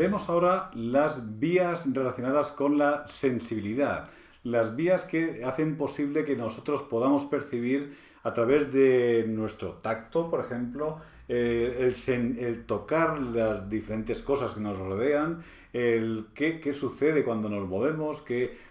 Vemos ahora las vías relacionadas con la sensibilidad, las vías que hacen posible que nosotros podamos percibir a través de nuestro tacto, por ejemplo, el tocar las diferentes cosas que nos rodean, el qué sucede cuando nos movemos,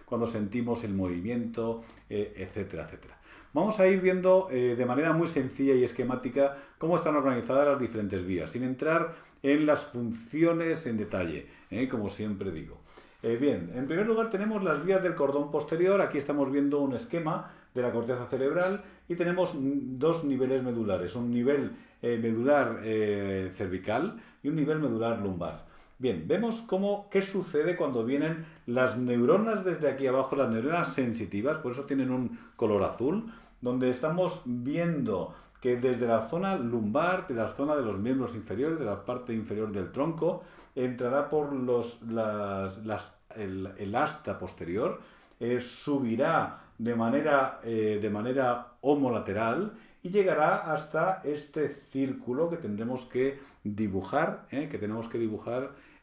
cuando sentimos el movimiento, etcétera, etcétera. Vamos a ir viendo de manera muy sencilla y esquemática cómo están organizadas las diferentes vías, sin entrar en las funciones en detalle, como siempre digo. Bien, en primer lugar tenemos las vías del cordón posterior. Aquí estamos viendo un esquema de la corteza cerebral y tenemos dos niveles medulares, un nivel medular cervical y un nivel medular lumbar. Bien, vemos qué sucede cuando vienen las neuronas desde aquí abajo, las neuronas sensitivas, por eso tienen un color azul, donde estamos viendo que desde la zona lumbar, de la zona de los miembros inferiores, de la parte inferior del tronco, entrará por el asta posterior, subirá de manera homolateral y llegará hasta este círculo que tendremos que dibujar,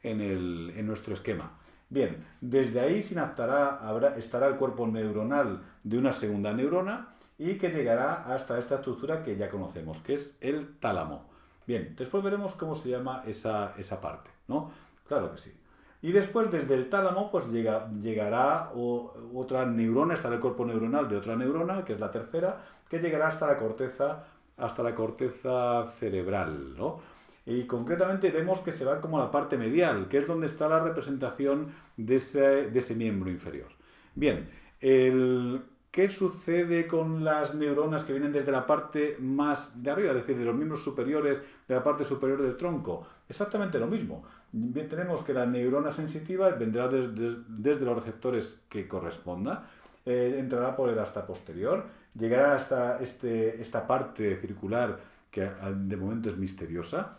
en nuestro esquema. Bien, desde ahí estará el cuerpo neuronal de una segunda neurona y que llegará hasta esta estructura que ya conocemos, que es el tálamo. Bien, después veremos cómo se llama esa parte, ¿no? Claro que sí. Y después desde el tálamo pues llegará otra neurona, estará el cuerpo neuronal de otra neurona, que es la tercera, que llegará hasta la corteza cerebral, ¿no? Y concretamente vemos que se va como a la parte medial, que es donde está la representación de ese miembro inferior. Bien, ¿qué sucede con las neuronas que vienen desde la parte más de arriba, es decir, de los miembros superiores, de la parte superior del tronco? Exactamente lo mismo. Bien, tenemos que la neurona sensitiva vendrá desde los receptores que corresponda, entrará por el asta posterior, llegará hasta esta parte circular que de momento es misteriosa,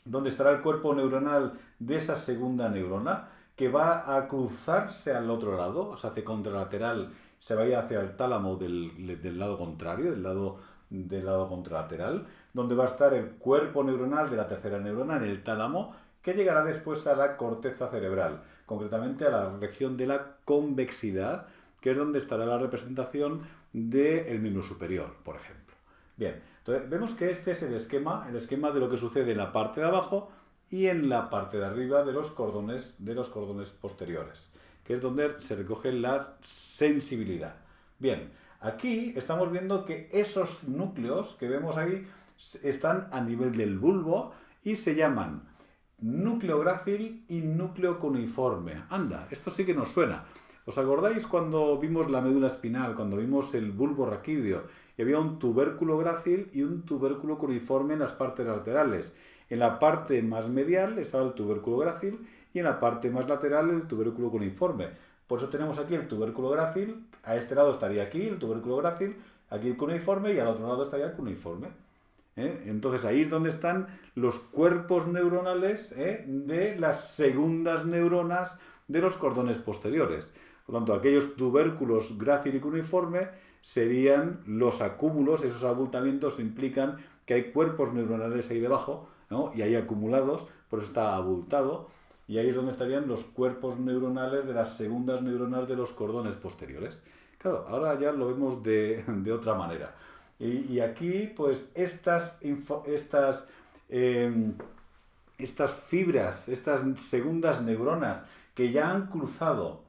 donde estará el cuerpo neuronal de esa segunda neurona, que va a cruzarse al otro lado, o sea, hace contralateral, se va a ir hacia el tálamo del lado contrario, del lado contralateral, donde va a estar el cuerpo neuronal de la tercera neurona en el tálamo, que llegará después a la corteza cerebral, concretamente a la región de la convexidad, que es donde estará la representación del miembro superior, por ejemplo. Bien, entonces vemos que este es el esquema de lo que sucede en la parte de abajo y en la parte de arriba de los cordones posteriores, que es donde se recoge la sensibilidad. Bien, aquí estamos viendo que esos núcleos que vemos ahí están a nivel del bulbo y se llaman núcleo grácil y núcleo cuneiforme. Anda, esto sí que nos suena. ¿Os acordáis cuando vimos la médula espinal, cuando vimos el bulbo raquídeo y había un tubérculo grácil y un tubérculo cuneiforme en las partes laterales? En la parte más medial estaba el tubérculo grácil y en la parte más lateral el tubérculo cuneiforme. Por eso tenemos aquí el tubérculo grácil, a este lado estaría aquí el tubérculo grácil, aquí el cuneiforme y al otro lado estaría el cuneiforme. Entonces ahí es donde están los cuerpos neuronales de las segundas neuronas de los cordones posteriores. Por lo tanto, aquellos tubérculos grácil y cuneiforme serían los acúmulos, esos abultamientos implican que hay cuerpos neuronales ahí debajo, ¿no? Y ahí acumulados, por eso está abultado, y ahí es donde estarían los cuerpos neuronales de las segundas neuronas de los cordones posteriores. Claro, ahora ya lo vemos de otra manera. Y aquí, pues, estas fibras, estas segundas neuronas que ya han cruzado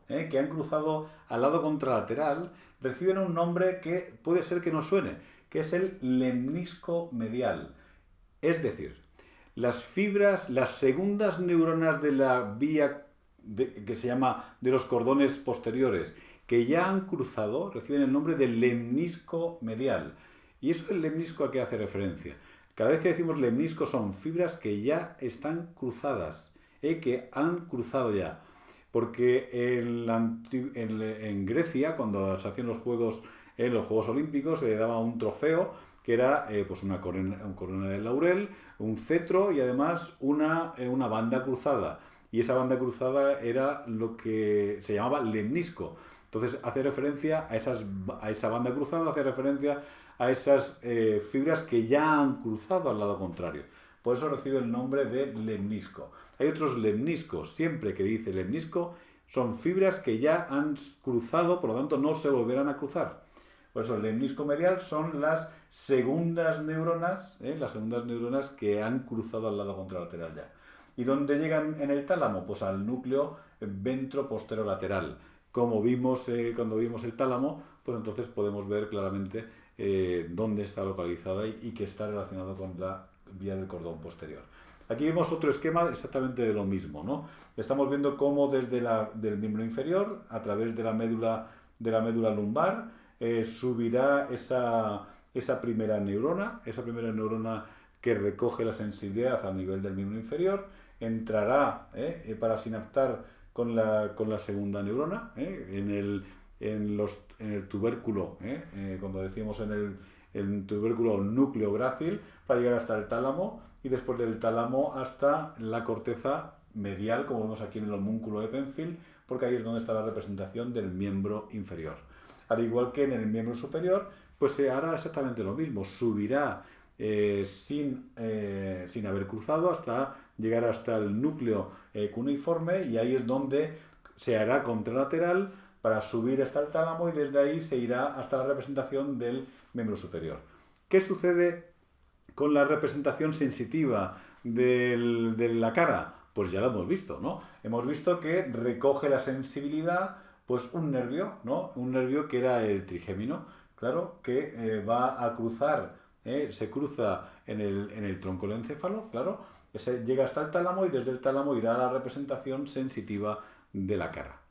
al lado contralateral, reciben un nombre que puede ser que nos suene, que es el lemnisco medial. Es decir, las segundas neuronas de la vía que se llama de los cordones posteriores, que ya han cruzado, reciben el nombre de lemnisco medial. ¿Y eso el lemnisco a qué hace referencia? Cada vez que decimos lemnisco son fibras que ya están cruzadas, que han cruzado ya. Porque en Grecia, cuando se hacían los Juegos Olímpicos, se le daba un trofeo que era pues una corona de laurel, un cetro y además una banda cruzada. Y esa banda cruzada era lo que se llamaba lemnisco. Entonces hace referencia a esa banda cruzada, hace referencia a esas fibras que ya han cruzado al lado contrario. por eso recibe el nombre de lemnisco. Hay otros lemniscos, siempre que dice lemnisco, son fibras que ya han cruzado, por lo tanto no se volverán a cruzar. Por eso el lemnisco medial son las segundas neuronas que han cruzado al lado contralateral ya. ¿Y dónde llegan en el tálamo? Pues al núcleo ventroposterolateral. Como vimos cuando vimos el tálamo, pues entonces podemos ver claramente dónde está localizada y que está relacionado con la vía del cordón posterior. Aquí vemos otro esquema exactamente de lo mismo, ¿no? Estamos viendo cómo desde del miembro inferior, a través de la médula lumbar, subirá esa primera neurona que recoge la sensibilidad a nivel del miembro inferior, entrará para sinaptar con la segunda neurona en el tubérculo, cuando decimos en el tubérculo núcleo grácil, para llegar hasta el tálamo y después del tálamo hasta la corteza medial, como vemos aquí en el homúnculo de Penfield, porque ahí es donde está la representación del miembro inferior. Al igual que en el miembro superior, pues se hará exactamente lo mismo, subirá sin haber cruzado hasta llegar hasta el núcleo cuneiforme, y ahí es donde se hará contralateral para subir hasta el tálamo y desde ahí se irá hasta la representación del miembro superior. ¿Qué sucede con la representación sensitiva de la cara? Pues ya lo hemos visto, ¿no? Hemos visto que recoge la sensibilidad pues un nervio, ¿no? Un nervio que era el trigémino, claro, que va a cruzar, se cruza en el tronco del encéfalo, claro, llega hasta el tálamo y desde el tálamo irá a la representación sensitiva de la cara.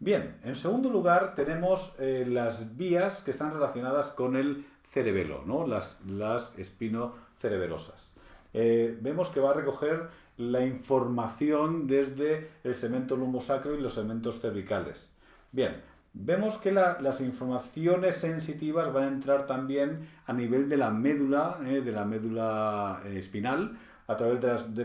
Bien, en segundo lugar tenemos las vías que están relacionadas con el cerebelo, ¿no? Las espinocerebelosas. Vemos que va a recoger la información desde el segmento lumbosacro y los segmentos cervicales. Bien, vemos que las informaciones sensitivas van a entrar también a nivel de la médula espinal, a través de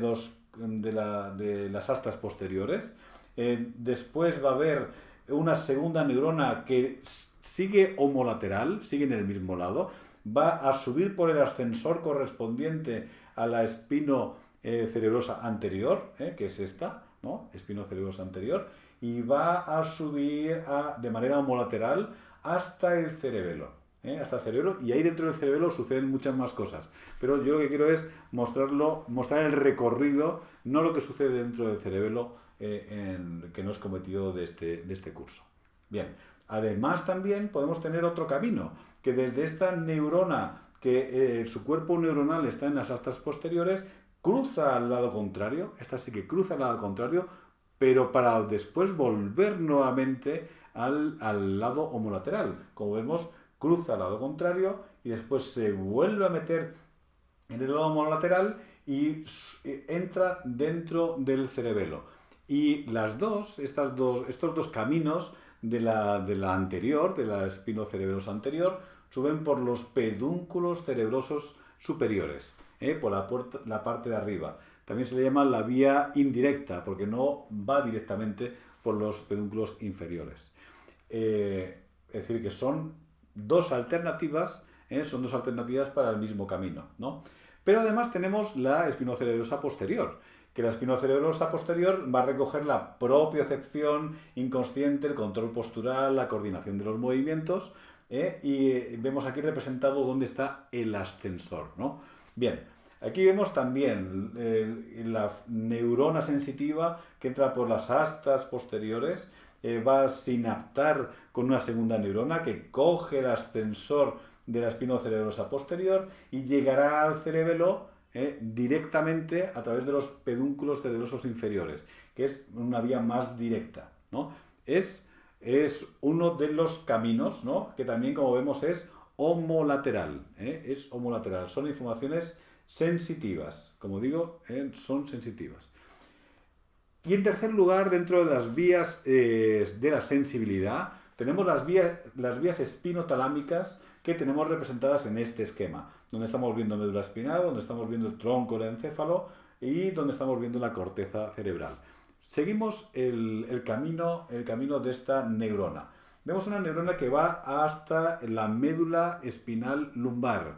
las astas posteriores. Después va a haber una segunda neurona que sigue homolateral, sigue en el mismo lado, va a subir por el ascensor correspondiente a la espinocerebrosa anterior, que es esta, ¿no? Espinocerebrosa anterior, y va a subir de manera homolateral hasta el cerebelo. Hasta el cerebelo, y ahí dentro del cerebelo suceden muchas más cosas. Pero yo lo que quiero es mostrar el recorrido, no lo que sucede dentro del cerebelo, que no es cometido de este curso. Bien, además también podemos tener otro camino, que desde esta neurona, que su cuerpo neuronal está en las astas posteriores, cruza al lado contrario, esta sí que cruza al lado contrario, pero para después volver nuevamente al lado homolateral. Como vemos, cruza al lado contrario y después se vuelve a meter en el lado homolateral y entra dentro del cerebelo. Y estos dos caminos de la anterior, de la espinocerebrosa anterior, suben por los pedúnculos cerebrosos superiores, por la parte de arriba. También se le llama la vía indirecta, porque no va directamente por los pedúnculos inferiores. Es decir, que son dos alternativas para el mismo camino, ¿no? Pero además tenemos la espinocerebrosa posterior, que la espinocerebrosa posterior va a recoger la propiocepción inconsciente, el control postural, la coordinación de los movimientos, y vemos aquí representado dónde está el ascensor, ¿no? Bien, aquí vemos también la neurona sensitiva que entra por las astas posteriores, va a sinaptar con una segunda neurona que coge el ascensor de la espinocerebrosa posterior y llegará al cerebelo directamente a través de los pedúnculos cerebrosos inferiores, que es una vía más directa, ¿no? Es uno de los caminos, ¿no? Que también, como vemos, es homolateral, es homolateral. Son informaciones sensitivas, como digo, son sensitivas. Y en tercer lugar, dentro de las vías de la sensibilidad, tenemos las vías espinotalámicas que tenemos representadas en este esquema, donde estamos viendo médula espinal, donde estamos viendo el tronco del encéfalo y donde estamos viendo la corteza cerebral. Seguimos el camino de esta neurona. Vemos una neurona que va hasta la médula espinal lumbar.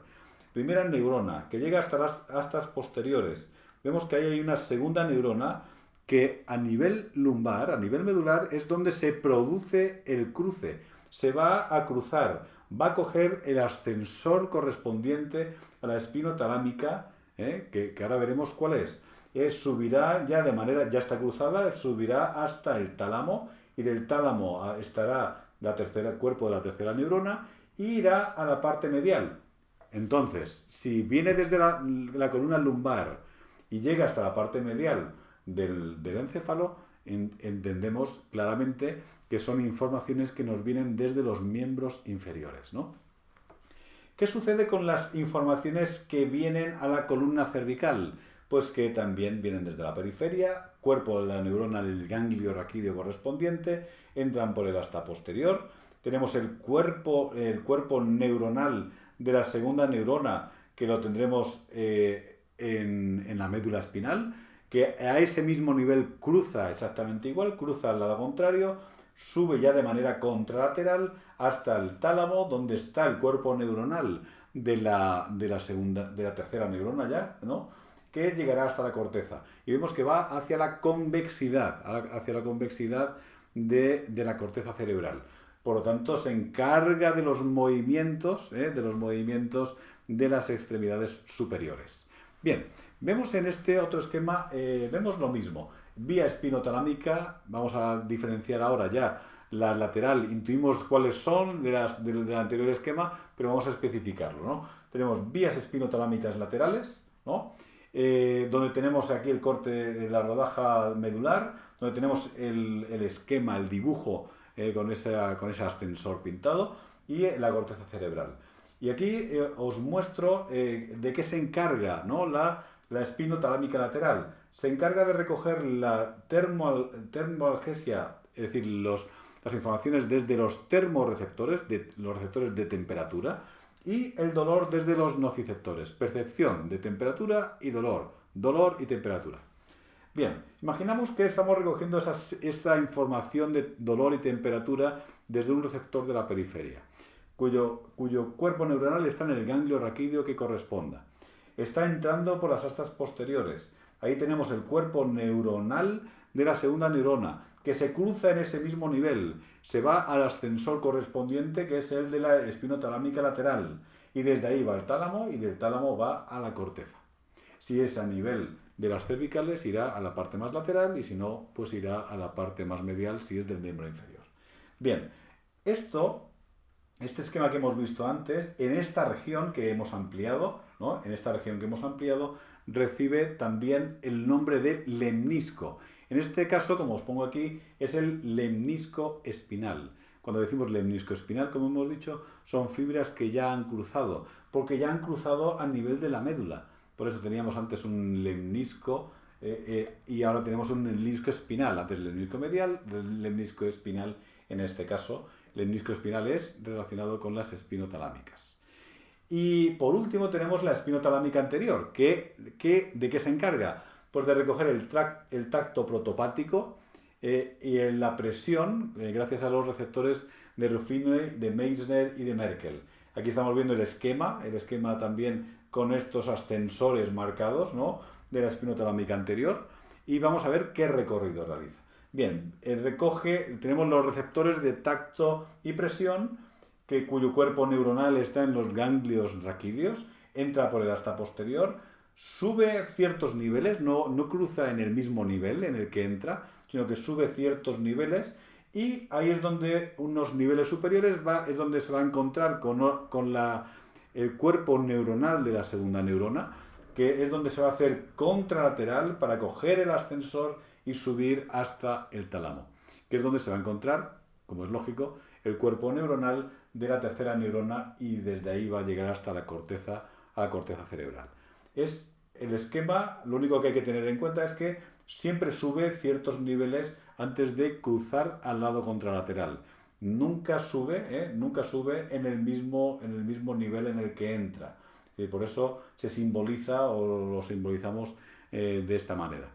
primera neurona que llega hasta las astas posteriores. Vemos que ahí hay una segunda neurona que a nivel lumbar, a nivel medular, es donde se produce el cruce. Se va a cruzar, va a coger el ascensor correspondiente a la espinotalámica, que ahora veremos cuál es. Subirá ya de manera, ya está cruzada, subirá hasta el tálamo y del tálamo estará el cuerpo de la tercera neurona y irá a la parte medial. Entonces, si viene desde la columna lumbar y llega hasta la parte medial del encéfalo, entendemos claramente que son informaciones que nos vienen desde los miembros inferiores, ¿no? ¿Qué sucede con las informaciones que vienen a la columna cervical? Pues que también vienen desde la periferia, cuerpo de la neurona del ganglio raquídeo correspondiente, entran por el asta posterior. Tenemos el cuerpo neuronal de la segunda neurona, que lo tendremos en la médula espinal, que a ese mismo nivel cruza exactamente igual, cruza al lado contrario, sube ya de manera contralateral hasta el tálamo, donde está el cuerpo neuronal de la tercera neurona ya, ¿no? Que llegará hasta la corteza. Y vemos que va hacia la convexidad, de la corteza cerebral. Por lo tanto, se encarga de los movimientos, de las extremidades superiores. Bien, vemos en este otro esquema, vemos lo mismo. Vía espinotalámica, vamos a diferenciar ahora ya la lateral, intuimos cuáles son del anterior esquema, pero vamos a especificarlo, ¿no? Tenemos vías espinotalámicas laterales, ¿no? Donde tenemos aquí el corte de la rodaja medular, donde tenemos el esquema, el dibujo con ese ascensor pintado y la corteza cerebral. Y aquí os muestro de qué se encarga, ¿no? La espinotalámica lateral. Se encarga de recoger la termoalgesia, es decir, las informaciones desde los termorreceptores, los receptores de temperatura, y el dolor desde los nociceptores. Percepción de temperatura y dolor y temperatura. Bien, imaginamos que estamos recogiendo esta información de dolor y temperatura desde un receptor de la periferia, cuyo cuerpo neuronal está en el ganglio raquídeo que corresponda. Está entrando por las astas posteriores. Ahí tenemos el cuerpo neuronal de la segunda neurona, que se cruza en ese mismo nivel. Se va al ascensor correspondiente, que es el de la espinotalámica lateral. Y desde ahí va al tálamo y del tálamo va a la corteza. Si es a nivel de las cervicales, irá a la parte más lateral y si no, pues irá a la parte más medial si es del miembro inferior. Bien, este esquema que hemos visto antes, en esta región que hemos ampliado, ¿no? Recibe también el nombre de lemnisco. En este caso, como os pongo aquí, es el lemnisco espinal. Cuando decimos lemnisco espinal, como hemos dicho, son fibras que ya han cruzado, porque ya han cruzado a nivel de la médula. Por eso teníamos antes un lemnisco y ahora tenemos un lemnisco espinal. Antes el lemnisco medial, el lemnisco espinal en este caso. El lemnisco espinal es relacionado con las espinotalámicas. Y por último tenemos la espinotalámica anterior. ¿De qué se encarga? Pues de recoger el tacto protopático y la presión gracias a los receptores de Ruffini, de Meissner y de Merkel. Aquí estamos viendo el esquema también con estos ascensores marcados, ¿no? De la espinotalámica anterior y vamos a ver qué recorrido realiza. Bien, tenemos los receptores de tacto y presión, cuyo cuerpo neuronal está en los ganglios raquídeos, entra por el asta posterior, sube ciertos niveles, no cruza en el mismo nivel en el que entra, sino que sube ciertos niveles y ahí es donde unos niveles superiores es donde se va a encontrar con el cuerpo neuronal de la segunda neurona, que es donde se va a hacer contralateral para coger el ascensor y subir hasta el tálamo, que es donde se va a encontrar, como es lógico, el cuerpo neuronal de la tercera neurona y desde ahí va a llegar hasta la corteza cerebral. Es el esquema, lo único que hay que tener en cuenta es que siempre sube ciertos niveles antes de cruzar al lado contralateral. Nunca sube en el mismo nivel en el que entra. Y por eso se simboliza o lo simbolizamos de esta manera.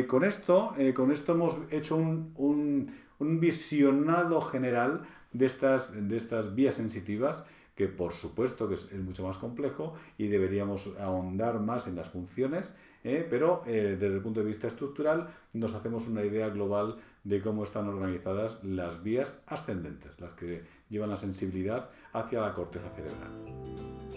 Con esto hemos hecho un visionado general de estas vías sensitivas que por supuesto que es mucho más complejo y deberíamos ahondar más en las funciones, pero desde el punto de vista estructural nos hacemos una idea global de cómo están organizadas las vías ascendentes, las que llevan la sensibilidad hacia la corteza cerebral.